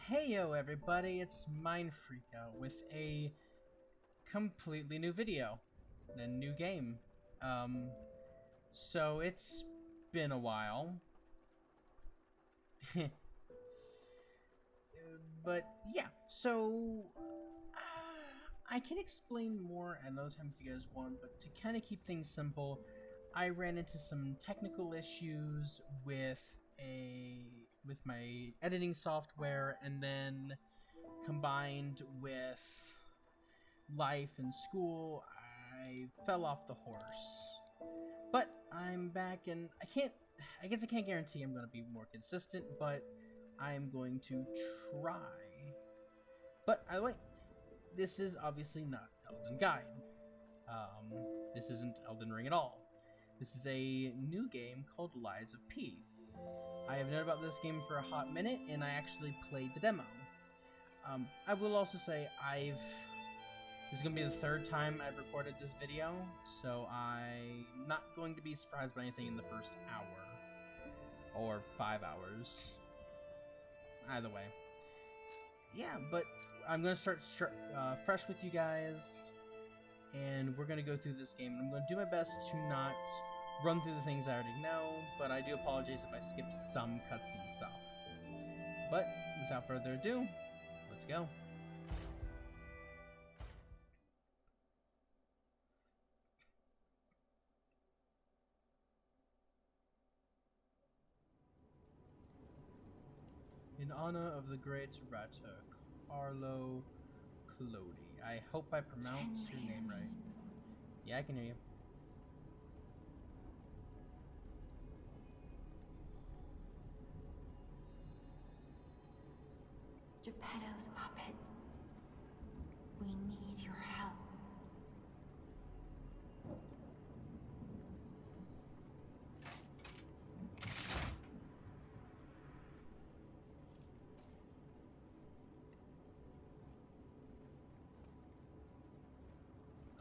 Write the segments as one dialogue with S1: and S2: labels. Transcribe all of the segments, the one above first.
S1: Heyo everybody, it's MindFreakout with a completely new video, a new game. So it's been a while. But yeah, so I can explain more another time if you guys want, but to kind of keep things simple, I ran into some technical issues with my editing software, and then combined with life and school, I fell off the horse. But I'm back, and I guess I can't guarantee I'm going to be more consistent, but I'm going to try. But either way, this is obviously not Elden Guide. This isn't Elden Ring at all. This is a new game called Lies of P. I have known about this game for a hot minute, and I actually played the demo. I will also say this is going to be the third time I've recorded this video, so I'm not going to be surprised by anything in the first hour. Or 5 hours. Either way. Yeah, but I'm going to start fresh with you guys, and we're going to go through this game. And I'm going to do my best to not run through the things I already know, but I do apologize if I skip some cutscene stuff. But without further ado, let's go. In honor of the great writer, Carlo Collodi. I hope I pronounced your name right. Yeah, I can hear you.
S2: Geppetto's puppet. We need your help.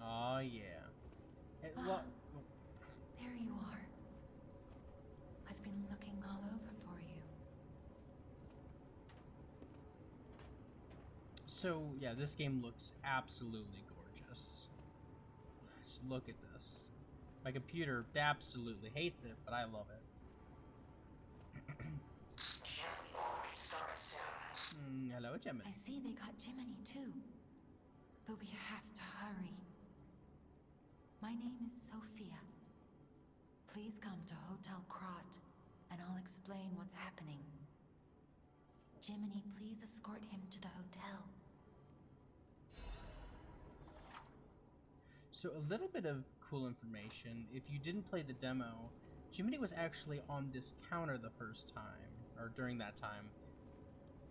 S1: Oh yeah.
S2: There you are. I've been looking all over for you.
S1: So yeah, this game looks absolutely gorgeous. Just look at this. My computer absolutely hates it, but I love it.
S3: Jimmy will restart soon.
S1: Hello, Gemini.
S2: I see they got Jiminy too. But we have to hurry. My name is Sophia. Please come to Hotel Krat, and I'll explain what's happening. Jiminy, please escort him to the hotel.
S1: So a little bit of cool information. If you didn't play the demo, Jiminy was actually on this counter the first time, or during that time.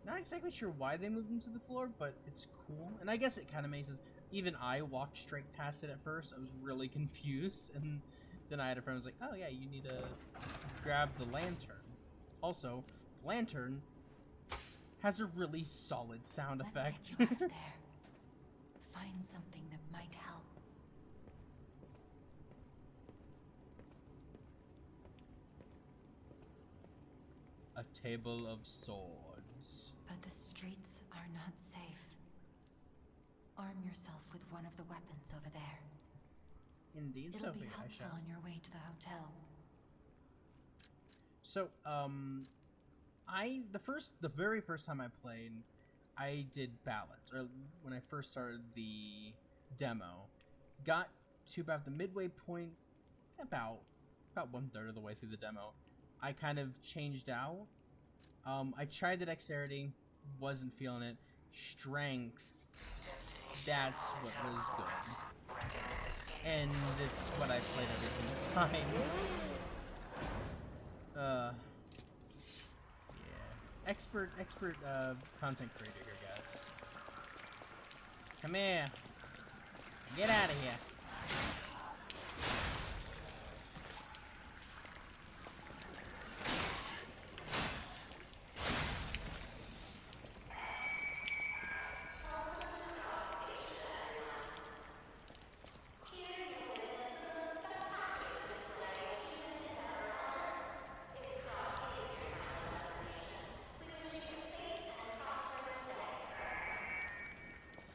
S1: Not exactly sure why they moved him to the floor, but it's cool. And I guess it kind of makes sense. Even I walked straight past it at first. I was really confused. And then I had a friend who was like, oh yeah, you need to grab the lantern. Also, the lantern has a really solid sound effect.
S2: Let's get you out of there. Find something that might help.
S1: A table of swords.
S2: But the streets are not safe. Arm yourself with one of the weapons over there.
S1: Indeed,
S2: It'll be
S1: Sophie, I
S2: helpful
S1: shall.
S2: on your way to the hotel.
S1: So, the very first time I played, I did ballots, or when I first started the demo, got to about the midway point, about 1/3 of the way through the demo, I kind of changed out. I tried the dexterity, wasn't feeling it. Strength, that's what was good. And it's what I played every single time. Yeah. Expert, content creator here, guys. Come here. Get out of here.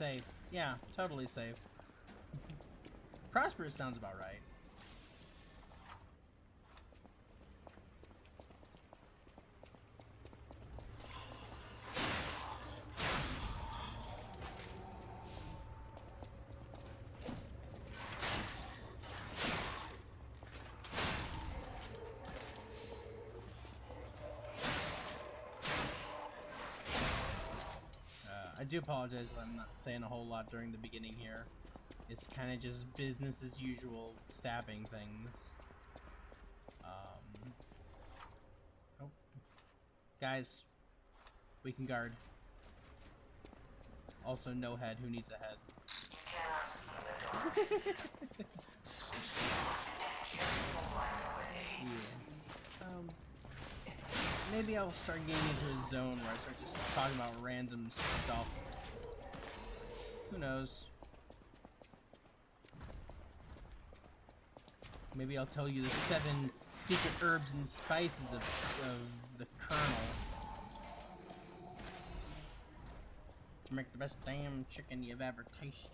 S1: safe. Yeah, totally safe. Prosperous sounds about right. I do apologize if I'm not saying a whole lot during the beginning here. It's kind of just business as usual, stabbing things. Oh. Guys, we can guard. Also, no head. Who needs a head?
S3: You cannot seize a door. Switch to energy will wipe away.
S1: Yeah. Maybe I'll start getting into a zone where I start just talking about random stuff. Who knows? Maybe I'll tell you the 7 secret herbs and spices of the Colonel. To make the best damn chicken you've ever tasted.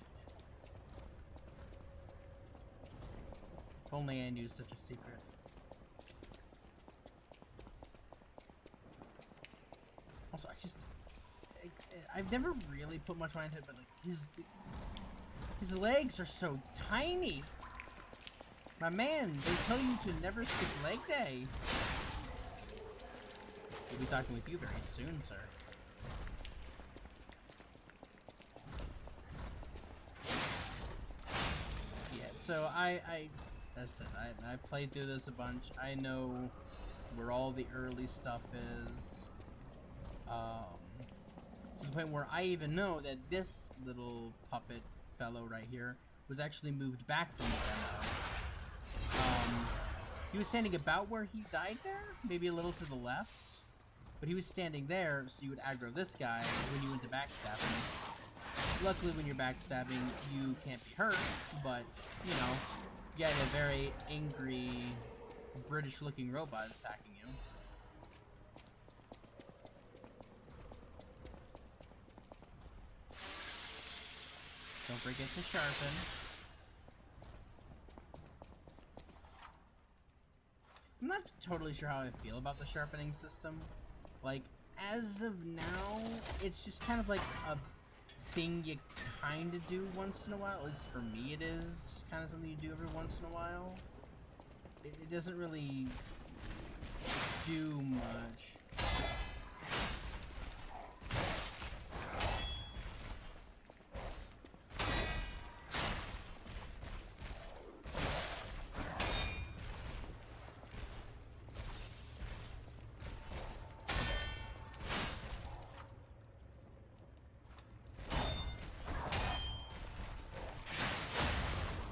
S1: If only I knew such a secret. Also, I've never really put much mind into it, but like his legs are so tiny. My man, they tell you to never skip leg day. We'll be talking with you very soon, sir. Yeah, so that's it. I played through this a bunch. I know where all the early stuff is. To the point where I even know that this little puppet fellow right here was actually moved back from the demo. He was standing about where he died there, maybe a little to the left, but he was standing there, so you would aggro this guy when you went to backstabbing. Luckily, when you're backstabbing, you can't be hurt, but, you know, you had a very angry, British-looking robot attacking you. Don't forget to sharpen. I'm not totally sure how I feel about the sharpening system. Like, as of now, it's just kind of like a thing you kind of do once in a while. At least for me it is. Just kind of something you do every once in a while. It doesn't really do much.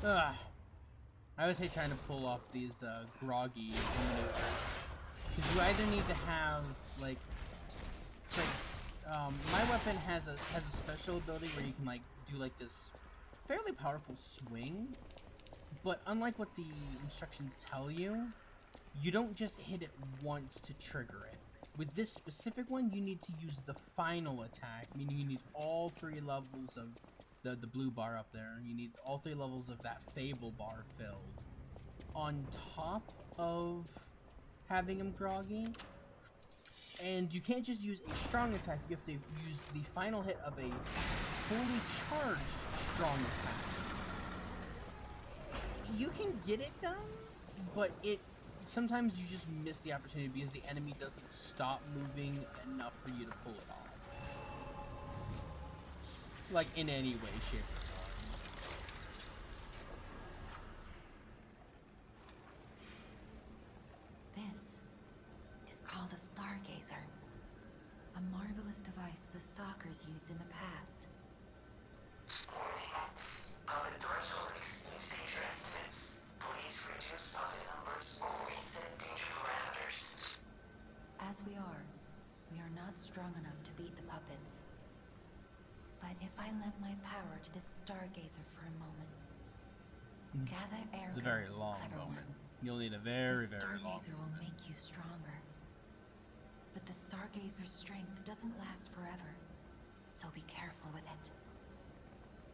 S1: Ugh. I always hate trying to pull off these groggy maneuvers. Because you either need to have, like... It's like, my weapon has a special ability where you can, like, do, like, this fairly powerful swing. But unlike what the instructions tell you, you don't just hit it once to trigger it. With this specific one, you need to use the final attack, meaning you need all 3 levels of the blue bar up there. You need all 3 levels of that Fable bar filled. On top of having him groggy. And you can't just use a strong attack, you have to use the final hit of a fully charged strong attack. You can get it done, but sometimes you just miss the opportunity because the enemy doesn't stop moving enough for you to pull it off. Like, in any way, shape, or
S2: form. This is called a stargazer. A marvelous device the stalkers used in the past.
S3: Warning. Puppet threshold exceeds danger estimates. Please reduce puzzle numbers or reset danger parameters.
S2: As we are not strong enough to beat the puppets. But if I lend my power to this stargazer for a moment, gather air.
S1: It's a very long moment. You'll need a very, very long moment.
S2: The stargazer will make you stronger. But the stargazer's strength doesn't last forever, so be careful with it.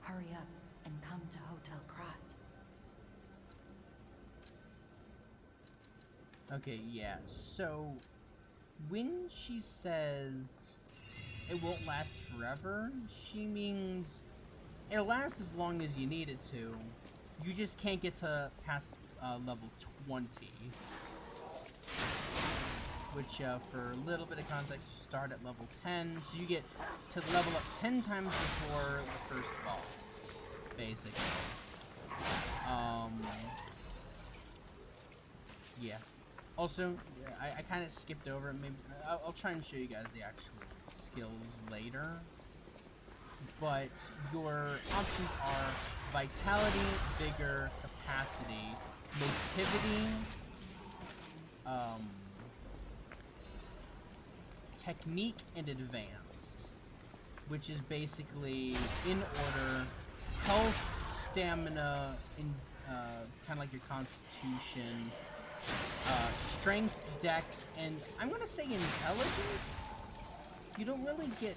S2: Hurry up and come to Hotel Krat.
S1: Okay, yeah. So when she says it won't last forever, she means it'll last as long as you need it to. You just can't get to past level 20. Which, for a little bit of context, you start at level 10, so you get to level up 10 times before the first boss, basically. Yeah. Also, I kind of skipped over it. Maybe I'll try and show you guys the actual skills later. But your options are vitality, vigor, capacity, motivity, technique, and advanced, which is basically in order: health, stamina, in kind of like your constitution, strength, dex, and I'm gonna say intelligence. You don't really get,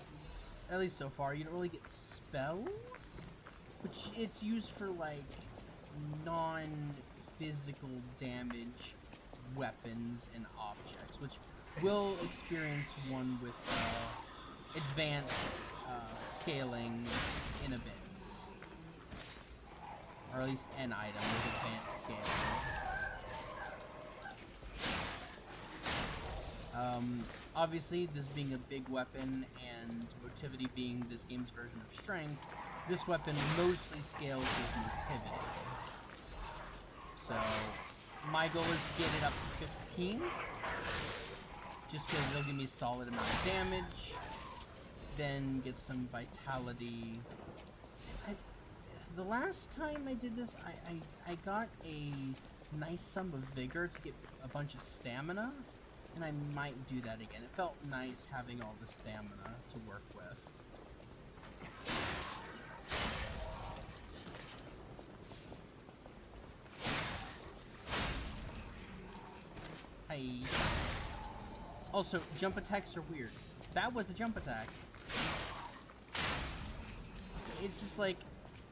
S1: at least so far, you don't really get spells, which it's used for like non-physical damage weapons and objects, which we'll experience one with advanced scaling in a bit, or at least an item with advanced scaling. Obviously, this being a big weapon and motivity being this game's version of strength, this weapon mostly scales with motivity. So, my goal is to get it up to 15, just because it'll give me a solid amount of damage, then get some vitality. The last time I did this, I got a nice sum of vigor to get a bunch of stamina, and I might do that again. It felt nice having all the stamina to work with. Hi. Also, jump attacks are weird. That was a jump attack. It's just like,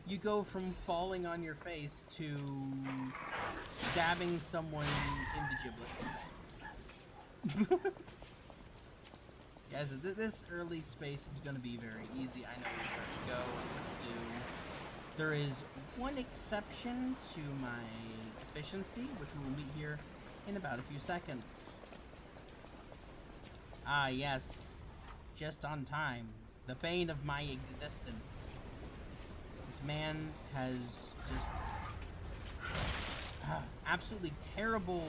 S1: you go from falling on your face to stabbing someone in the giblets. Guys, this early space is going to be very easy. I know where to go and what to do. There is one exception to my efficiency, which we will meet here in about a few seconds. Ah, yes. Just on time. The bane of my existence. This man has just absolutely terrible.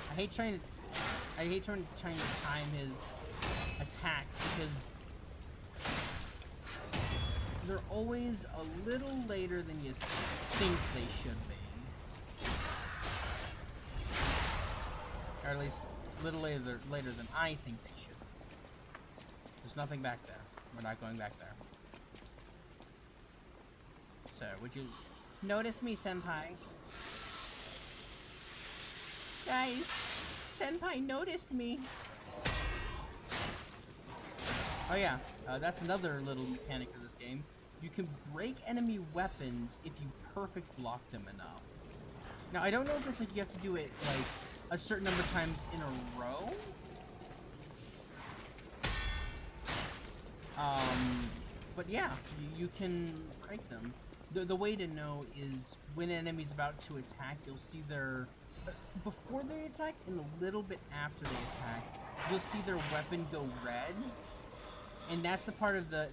S1: I hate trying to time his attacks because they're always a little later than you think they should be, or at least a little later than I think they should be. There's nothing back there. We're not going back there. So, would you notice me, Senpai? Guys, Senpai noticed me. Oh yeah, that's another little mechanic of this game. You can break enemy weapons if you perfect block them enough. Now, I don't know if it's like you have to do it like a certain number of times in a row. But yeah, you can break them. The way to know is when an enemy's about to attack, you'll see their... Before they attack and a little bit after they attack, you'll see their weapon go red. And that's the part of the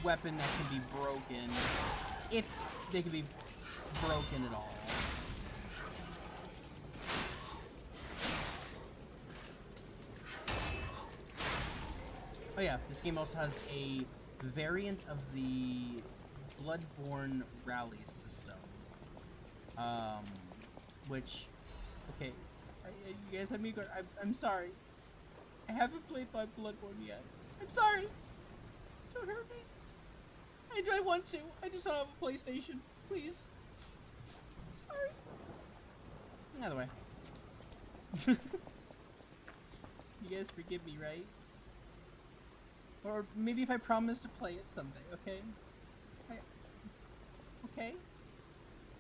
S1: weapon that can be broken, if they can be broken at all. Oh yeah, this game also has a variant of the Bloodborne rally system. Which, okay, you guys have me go. I'm sorry. I haven't played by Bloodborne yet. I'm sorry. Don't hurt me. I want to. I just don't have a PlayStation. Please. I'm sorry. Either way. You guys forgive me, right? Or maybe if I promise to play it someday, okay? Okay?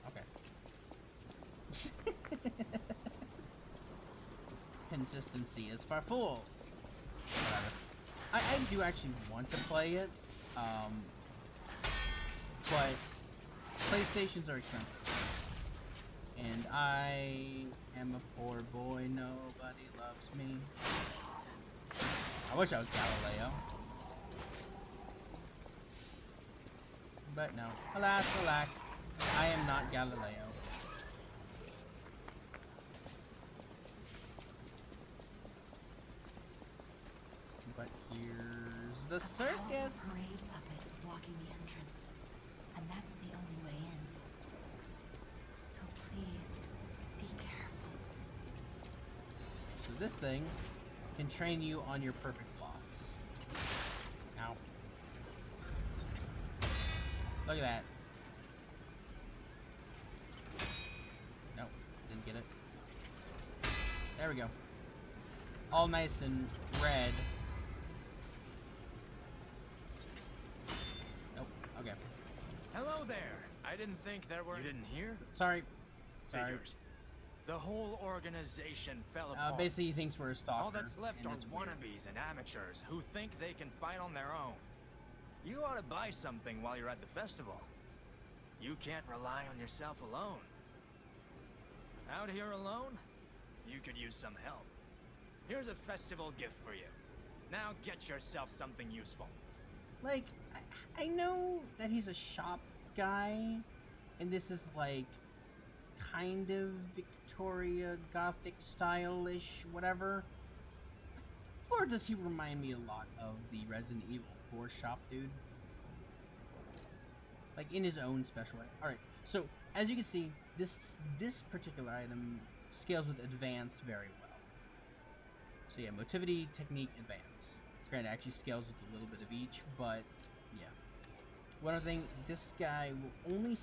S1: Okay. Consistency is for fools. Whatever. I do actually want to play it, but PlayStations are expensive. And I am a poor boy, nobody loves me. I wish I was Galileo. But no. Alas, alack, I am not Galileo. But here's the circus!
S2: A parade puppet is blocking the entrance, and that's the only way in. So please, be careful.
S1: So this thing can train you on your perfect blocks. Ow. Look at that. Nope, didn't get it. There we go. All nice and red. Nope, okay.
S4: Hello there. I didn't think there were... You didn't hear?
S1: Sorry.
S4: Figures. The whole organization fell apart.
S1: Basically he thinks we're a stalker.
S4: All that's left
S1: and
S4: are
S1: it's weird.
S4: wannabes and amateurs who think they can fight on their own. You ought to buy something while you're at the festival. You can't rely on yourself alone. Out here alone? You could use some help. Here's a festival gift for you. Now get yourself something useful.
S1: Like, I know that he's a shop guy, and this is like kind of Victoria Gothic style-ish, whatever. Or does he remind me a lot of the Resident Evil 4 shop dude? Like in his own special way. Alright, so as you can see, this particular item scales with advance very well. So yeah, motivity, technique, advance. Granted, it actually scales with a little bit of each, but yeah. One other thing, this guy will only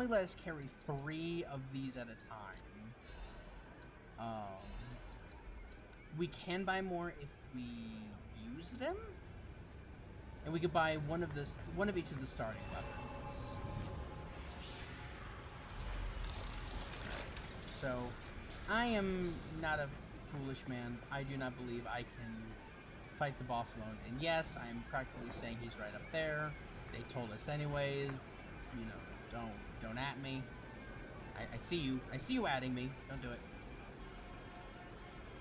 S1: let us carry 3 of these at a time. We can buy more if we use them, and we could buy one of each of the starting weapons. So, I am not a foolish man. I do not believe I can fight the boss alone. And yes, I am practically saying he's right up there. They told us anyways. You know, don't at me. I see you. I see you adding me. Don't do it.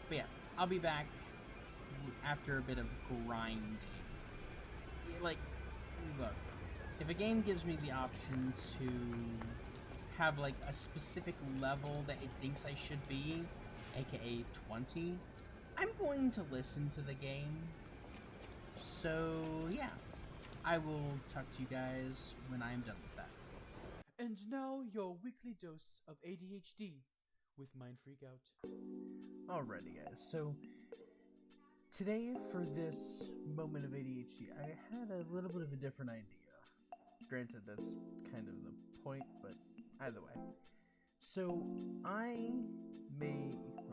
S1: But yeah, I'll be back after a bit of grinding. Like, look, if a game gives me the option to have like a specific level that it thinks I should be, aka 20, I'm going to listen to the game. So yeah, I will talk to you guys when I am done with that. And now your weekly dose of ADHD with Mind Freak Out. Alrighty guys, so today for this moment of ADHD, I had a little bit of a different idea. Granted, that's kind of the point, but either way. So I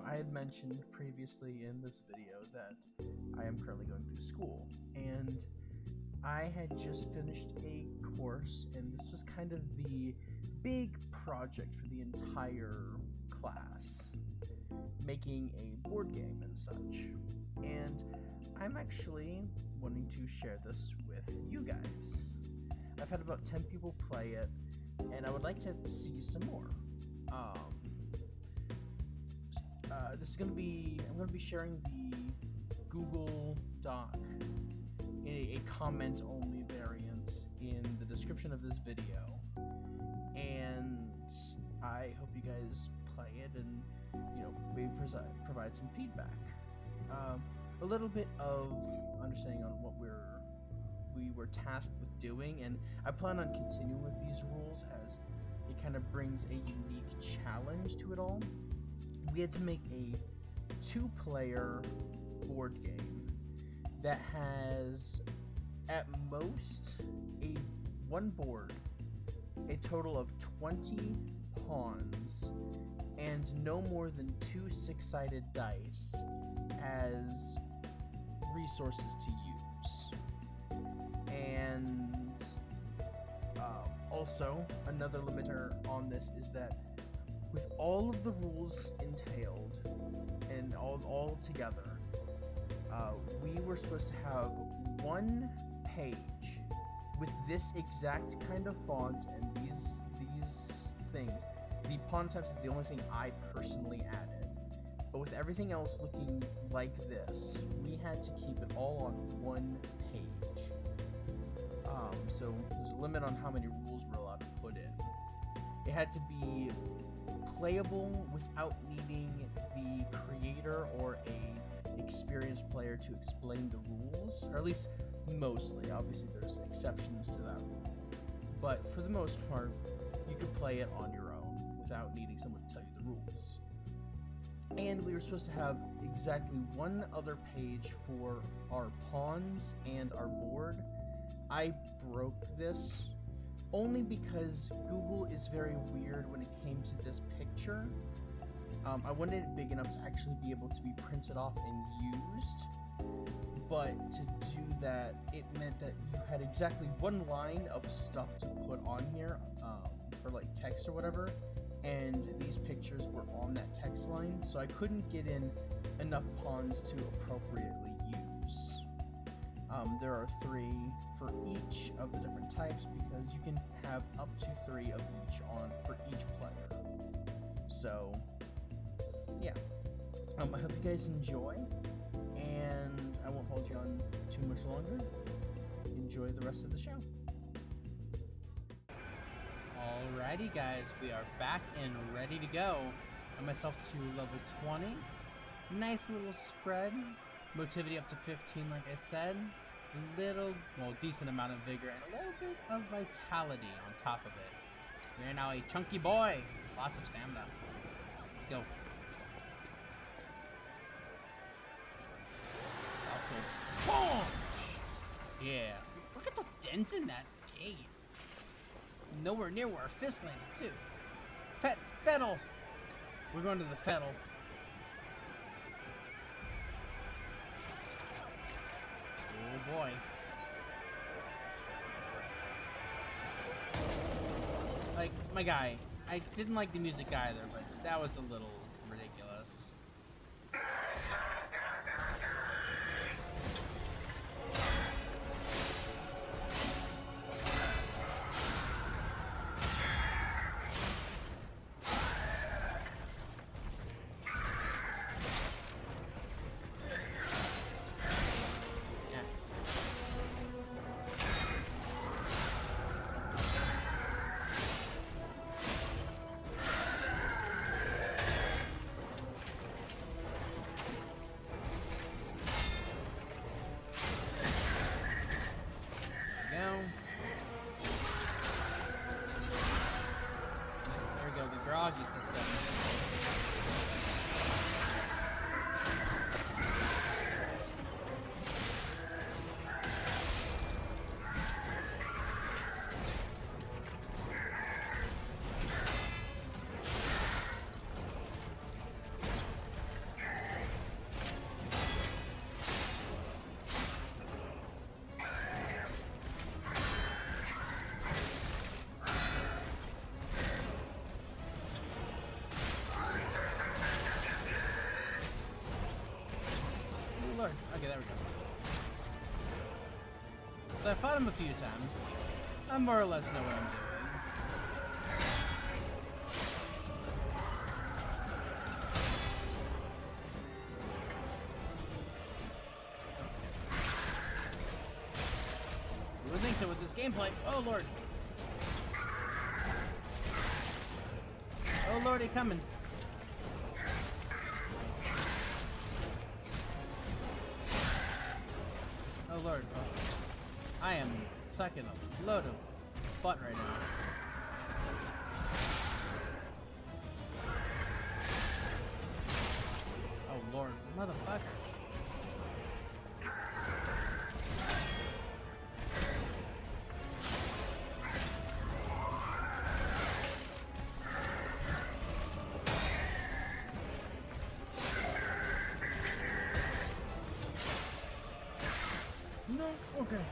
S1: had mentioned previously in this video that I am currently going through school, and I had just finished a course, and this was kind of the big project for the entire class, making a board game and such. And I'm actually wanting to share this with you guys. I've had about 10 people play it, and I would like to see some more. I'm going to be sharing the Google Doc in a comment-only variant in the description of this video, and I hope you guys play it and, you know, maybe provide some feedback. A little bit of understanding on what we were tasked with doing, and I plan on continuing with these rules as it kind of brings a unique challenge to it all. We had to make a 2-player board game that has at most one board, a total of 20 pawns, and no more than 2 6-sided dice as resources to use. And also, another limiter on this is that with all of the rules entailed and all together, we were supposed to have one page with this exact kind of font and these things. The font types is the only thing I personally added. But with everything else looking like this, we had to keep it all on one page. So there's a limit on how many rules we're allowed to put in. It had to be playable without needing the creator or a experienced player to explain the rules, or at least mostly. Obviously there's exceptions to that rule, but for the most part you could play it on your own without needing someone to tell you the rules. And we were supposed to have exactly one other page for our pawns and our board. I broke this only because Google is very weird when it came to this picture. I wanted it big enough to actually be able to be printed off and used, but to do that, it meant that you had exactly one line of stuff to put on here for like text or whatever, and these pictures were on that text line, so I couldn't get in enough pawns to appropriately use. There are 3 for each of the different types because you can have up to 3 of each on for each player. So yeah, I hope you guys enjoy, and I won't hold you on too much longer. Enjoy the rest of the show. Alrighty guys, we are back and ready to go. Got myself to level 20. Nice little spread. Motivity up to 15 like I said. Decent amount of vigor and a little bit of vitality on top of it. We are now a chunky boy. Lots of stamina. Let's go. Punch! Yeah. Look at the dents in that gate. Nowhere near where our fist landed, too. Fettle! We're going to the Fettle. Oh boy. Like, my guy. I didn't like the music either, but that was a little ridiculous. Groggy system. Okay, there we go. So I fought him a few times. I more or less know what I'm doing. You would think so with this gameplay. Oh lord. Oh lordy, coming. Oh lord, oh. I am sucking a load of butt right now. Oh lord, motherfucker. No? Okay.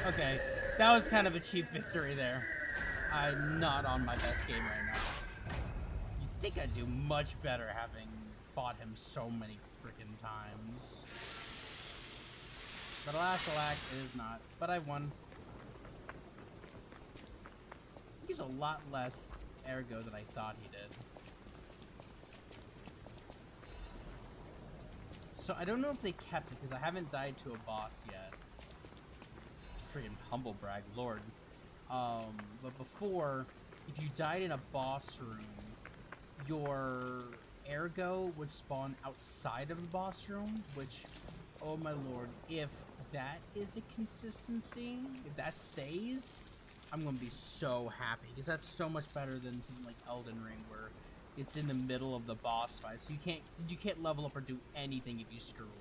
S1: Okay, that was kind of a cheap victory there. I'm not on my best game right now. You'd think I'd do much better having fought him so many freaking times. But alas, alack, it is not. But I won. He's a lot less ergo than I thought he did. So I don't know if they kept it, because I haven't died to a boss yet. Freaking humble brag, lord. But before, if you died in a boss room, your ergo would spawn outside of the boss room, which, oh my lord, if that is a consistency, if that stays, I'm gonna be so happy, because that's so much better than something like Elden Ring, where it's in the middle of the boss fight, so you can't level up or do anything if you screw up.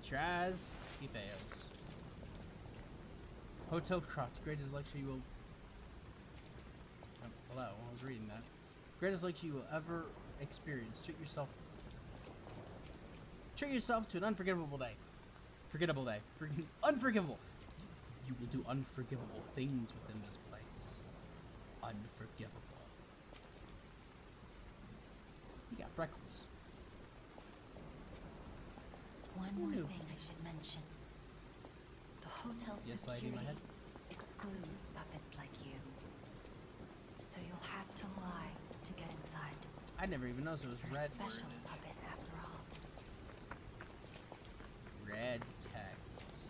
S1: He tries, he fails. Hotel Krat, greatest lecture you will... Oh, hello, I was reading that. Greatest lecture you will ever experience. Treat yourself to an unforgettable day. Forgettable day. Unforgivable. You will do unforgivable things within this place. Unforgivable. You got freckles.
S2: One more thing I should mention. The hotel security excludes puppets like you. So you'll have to lie to get inside.
S1: I never even noticed it was
S2: You're
S1: red
S2: a special
S1: worded.
S2: puppet after all.
S1: Red text.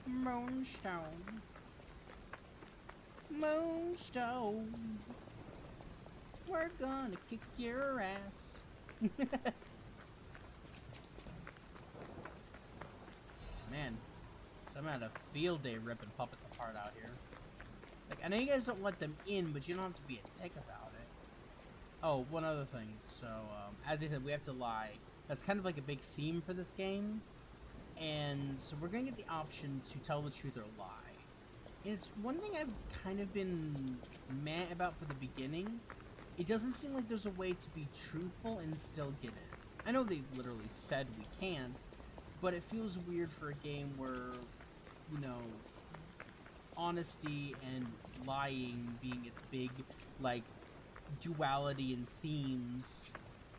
S1: Moonstone. Moonstone. We're gonna kick your ass. Man, so I'm at a field day ripping puppets apart out here. Like, I know you guys don't let them in, but you don't have to be a dick about it. Oh, one other thing. So, as I said, we have to lie. That's kind of like a big theme for this game. And so we're going to get the option to tell the truth or lie. And it's one thing I've kind of been mad about for the beginning. It doesn't seem like there's a way to be truthful and still get it. I know they literally said we can't, but it feels weird for a game where, you know, honesty and lying being its big, like, duality and themes.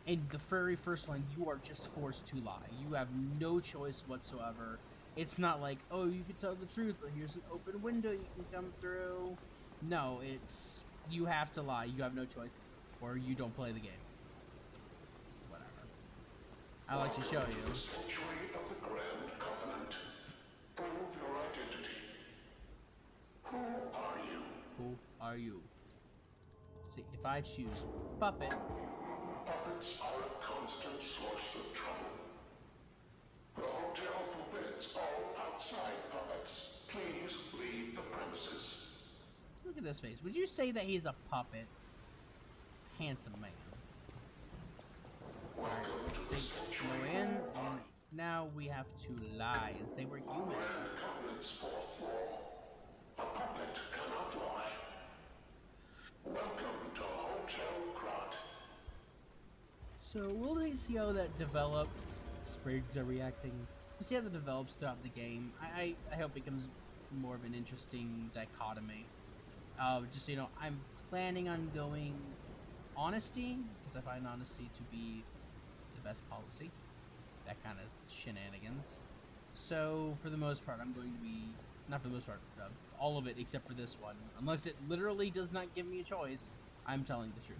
S1: In the very first line, you are just forced to lie. You have no choice whatsoever. It's not like, oh, you can tell the truth, but here's an open window you can come through. No, it's, you have to lie. You have no choice, or you don't play the game. Whatever. I like to show you.
S5: The sanctuary of the Grand Covenant. Prove your identity. Who are you?
S1: Who are you? See, if I choose puppet.
S5: Puppets are a constant source of trouble. The hotel forbids all outside puppets. Please leave the premises.
S1: Look at this face. Would you say that he's a puppet? Handsome man.
S5: Welcome to the
S1: So,
S5: sanctuary.
S1: go in, and now we have to lie and say we're human.
S5: Grand Covenant's fourth law. A puppet cannot lie. Welcome to Hotel Krat.
S1: So we'll see how that develops. Sprigs are reacting. We'll see how that develops throughout the game. I hope it becomes more of an interesting dichotomy. Just so you know, I'm planning on going honesty, because I find honesty to be the best policy. That kind of shenanigans. So for the most part, I'm going to be, not for the most part, all of it except for this one. Unless it literally does not give me a choice, I'm telling the truth.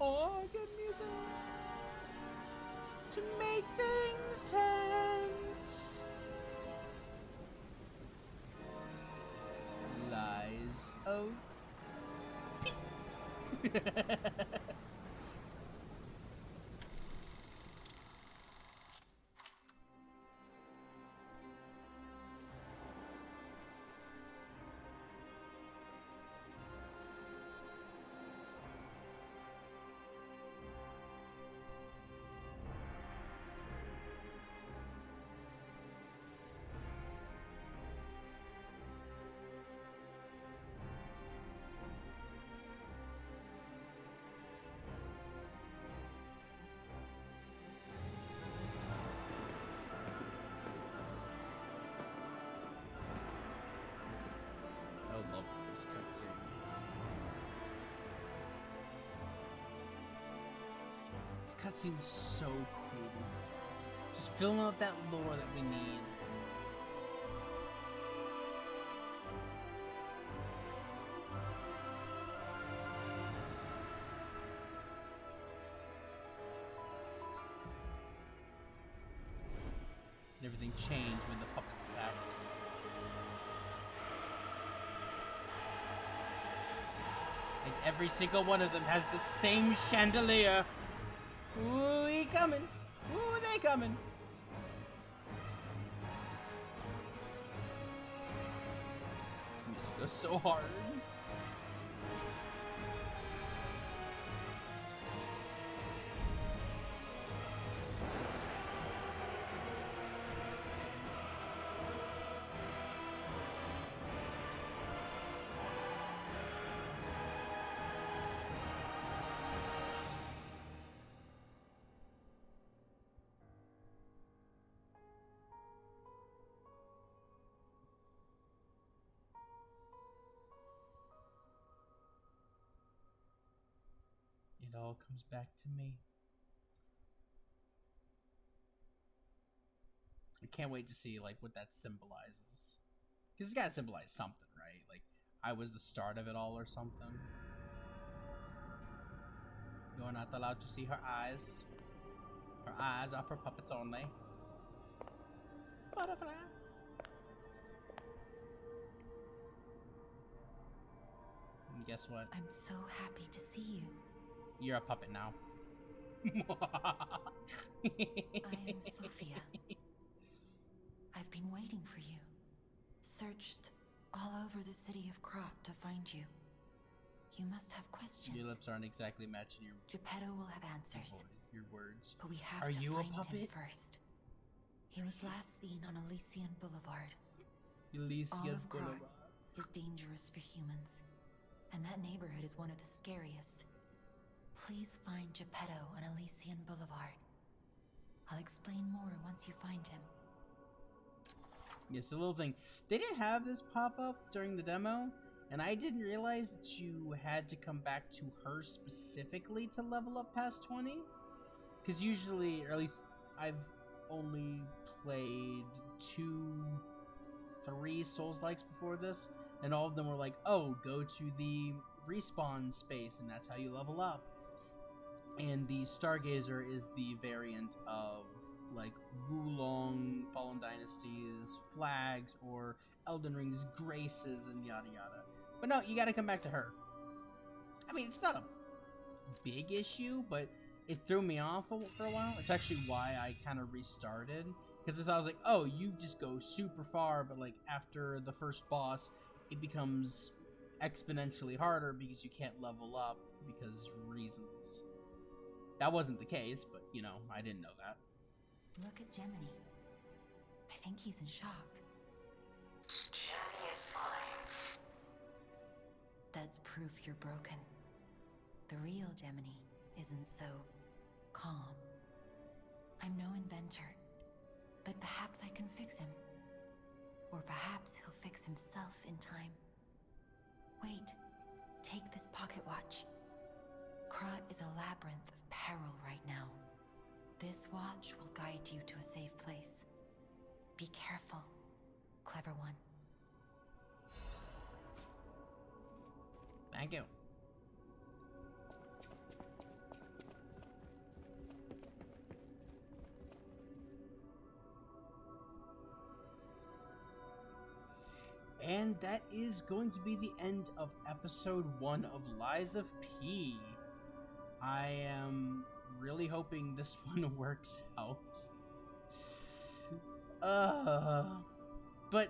S1: Oh, good music to make things tense. Lies of cutscene's so cool. Just filling out that lore that we need. And everything changed when the puppets attacked. Like every single one of them has the same chandelier. Ooh, he coming. Ooh, they coming. This music goes so hard. It all comes back to me. I can't wait to see like what that symbolizes. Because it's gotta symbolize something, right? Like I was the start of it all or something. You're not allowed to see her eyes. Her eyes are for puppets only. Butterfly. And guess what?
S2: I'm so happy to see you.
S1: You're a puppet now.
S2: I am Sophia. I've been waiting for you. Searched all over the city of Krat to find you. You must have questions.
S1: Your lips aren't exactly matching your
S2: Geppetto will have answers.
S1: your words.
S2: But we have
S1: Are
S2: to
S1: you a
S2: find
S1: puppet?
S2: him first. He was last seen on Elysian Boulevard. All
S1: Elysian
S2: of Krat
S1: Boulevard.
S2: is dangerous for humans. And that neighborhood is one of the scariest. Please find Geppetto on Elysian Boulevard. I'll explain more once you find him.
S1: Yes, the little thing. They didn't have this pop up during the demo, and I didn't realize that you had to come back to her specifically to level up past 20. Because usually, or at least I've only played 3 Souls-likes before this, and all of them were like, oh, go to the respawn space, and that's how you level up. And the Stargazer is the variant of like Wulong, Fallen Dynasties, Flags, or Elden Ring's Graces, and yada yada. But no, you gotta come back to her. I mean, it's not a big issue, but it threw me off for a while. It's actually why I kind of restarted. Because I was like, oh, you just go super far, but like after the first boss, it becomes exponentially harder because you can't level up because reasons. That wasn't the case, but you know, I didn't know that.
S2: Look at Gemini. I think he's in shock.
S3: Jenny is fine.
S2: That's proof you're broken. The real Gemini isn't so calm. I'm no inventor, but perhaps I can fix him. Or perhaps he'll fix himself in time. Wait, take this pocket watch. Krat is a labyrinth of peril right now. This watch will guide you to a safe place. Be careful, clever one.
S1: Thank you. And that is going to be the end of episode 1 of Lies of P. I am really hoping this one works out. But,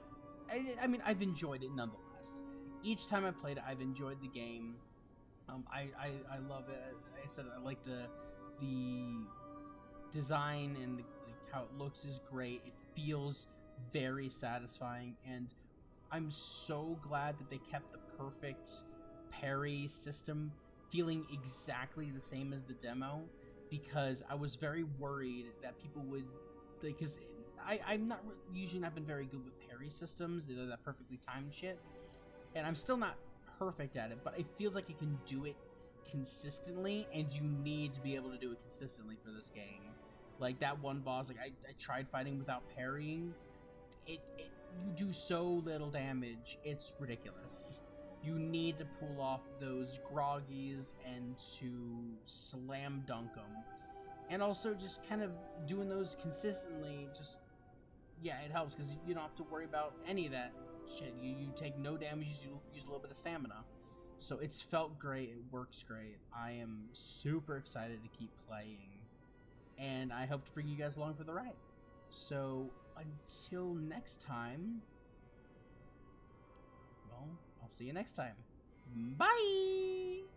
S1: I mean, I've enjoyed it nonetheless. Each time I played it, I've enjoyed the game. I love it. Like I said, I like the design and like how it looks is great. It feels very satisfying, and I'm so glad that they kept the perfect parry system feeling exactly the same as the demo, because I was very worried that people would, because I'm not usually not been very good with parry systems. They're that perfectly timed shit, and I'm still not perfect at it, but it feels like it can do it consistently, and you need to be able to do it consistently for this game. Like that one boss, like I tried fighting without parrying. It you do so little damage, it's ridiculous. You need to pull off those groggies and to slam dunk them. And also just kind of doing those consistently, just, yeah, it helps because you don't have to worry about any of that shit. You take no damage, you use a little bit of stamina. So it's felt great, it works great. I am super excited to keep playing, and I hope to bring you guys along for the ride. So until next time, well, I'll see you next time. Bye!